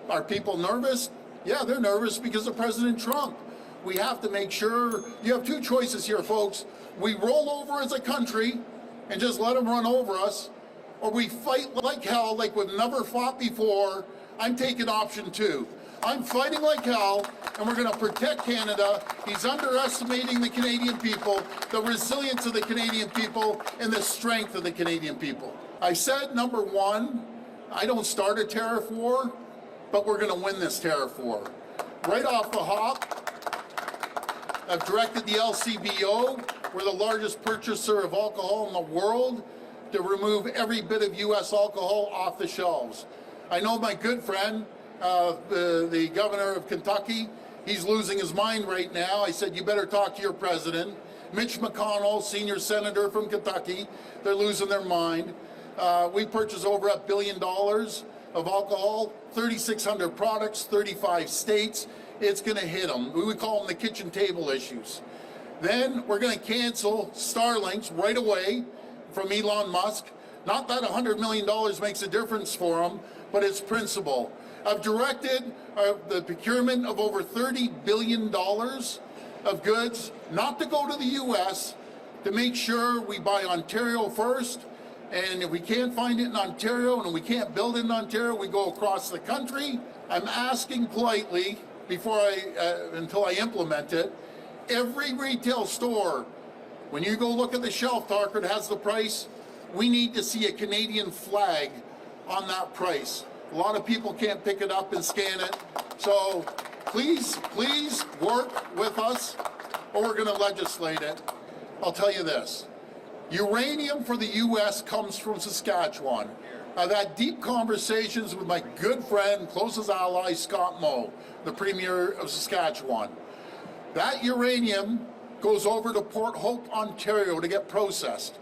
Are people nervous? Yeah, they're nervous because of President Trump. We have to make sure, you have two choices here, folks. We roll over as a country and just let them run over us, or we fight like hell, like we've never fought before. I'm taking option 2. I'm fighting like hell, and we're going to protect Canada. He's underestimating the Canadian people, the resilience of the Canadian people, and the strength of the Canadian people. I said, number 1, I don't start a tariff war, but we're going to win this tariff war. Right off the hop, I've directed the LCBO, we're the largest purchaser of alcohol in the world, to remove every bit of U.S. alcohol off the shelves. I know my good friend, the governor of Kentucky, he's losing his mind right now. I said, you better talk to your president. Mitch McConnell, senior senator from Kentucky, they're losing their mind. We purchase over $1 billion of alcohol, 3,600 products, 35 states. It's going to hit them. We would call them the kitchen table issues. Then we're going to cancel Starlinks right away from Elon Musk. Not that $100 million makes a difference for him, but it's principle. I've directed the procurement of over $30 billion of goods not to go to the U.S., to make sure we buy Ontario first. And if we can't find it in Ontario and we can't build it in Ontario, we go across the country. I'm asking politely, until I implement it, every retail store, when you go look at the shelf talker that has the price, we need to see a Canadian flag on that price. A lot of people can't pick it up and scan it. So please work with us, or we're going to legislate it. I'll tell you this. Uranium for the U.S. comes from Saskatchewan. I've had deep conversations with my good friend, closest ally, Scott Moe, the Premier of Saskatchewan. That uranium goes over to Port Hope, Ontario to get processed.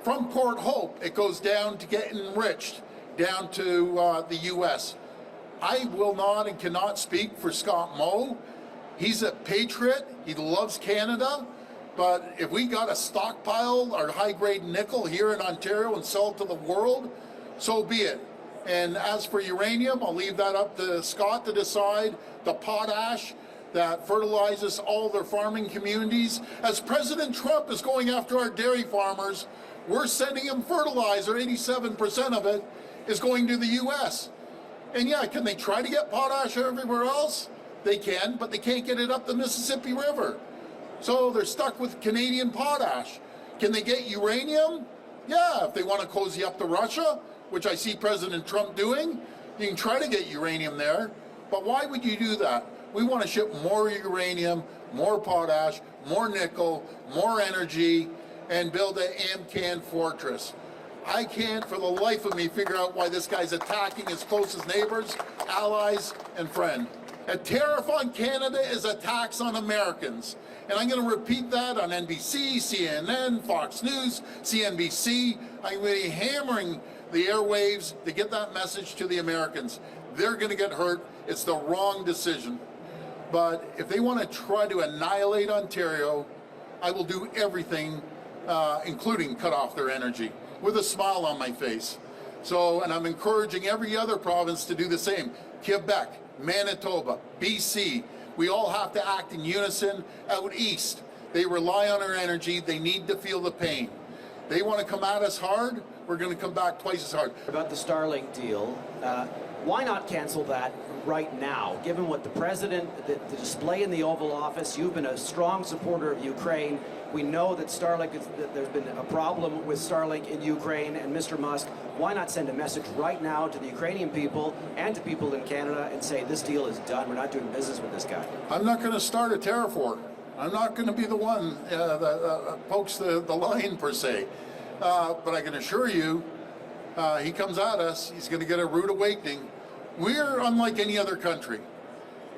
From Port Hope, it goes down to get enriched, down to the U.S. I will not and cannot speak for Scott Moe. He's a patriot. He loves Canada. But if we got to stockpile our high-grade nickel here in Ontario and sell it to the world, so be it. And as for uranium, I'll leave that up to Scott to decide. The potash that fertilizes all their farming communities. As President Trump is going after our dairy farmers, we're sending them fertilizer. 87% of it is going to the U.S. And yeah, can they try to get potash everywhere else? They can, but they can't get it up the Mississippi River. So they're stuck with Canadian potash. Can they get uranium? Yeah, if they want to cozy up to Russia, which I see President Trump doing, you can try to get uranium there. But why would you do that? We want to ship more uranium, more potash, more nickel, more energy, and build an AMCAN fortress. I can't for the life of me figure out why this guy's attacking his closest neighbors, allies, and friends. A tariff on Canada is a tax on Americans. And I'm going to repeat that on NBC, CNN, Fox News, CNBC. I'm going to be hammering the airwaves to get that message to the Americans. They're going to get hurt. It's the wrong decision. But if they want to try to annihilate Ontario, I will do everything, including cut off their energy, with a smile on my face. So, and I'm encouraging every other province to do the same. Quebec, Manitoba, BC, we all have to act in unison. Out east, they rely on our energy. They need to feel the pain. They want to come at us hard, we're going to come back twice as hard. About the Starlink deal, why not cancel that right now? Given what the president, the display in the Oval Office, you've been a strong supporter of Ukraine. We know that Starlink, there's been a problem with Starlink in Ukraine, and Mr. Musk, why not send a message right now to the Ukrainian people and to people in Canada and say this deal is done, we're not doing business with this guy? I'm not going to start a tariff war. I'm not going to be the one that pokes the line, per se. But I can assure you, he comes at us, he's going to get a rude awakening. We're unlike any other country.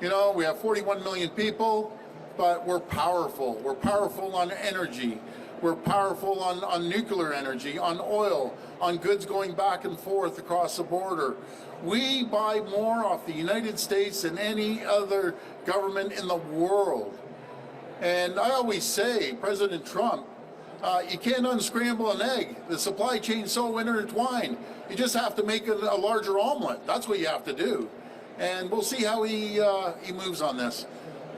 You know, we have 41 million people, but we're powerful. We're powerful on energy. We're powerful on nuclear energy, on oil, on goods going back and forth across the border. We buy more off the United States than any other government in the world. And I always say, President Trump, you can't unscramble an egg. The supply chain's so intertwined. You just have to make a larger omelet. That's what you have to do. and we'll see how he moves on this.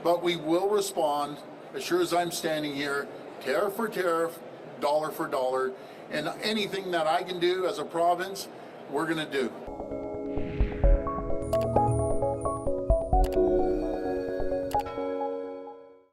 But we will respond as sure as I'm standing here, tariff for tariff, dollar for dollar, and anything that I can do as a province, we're going to do.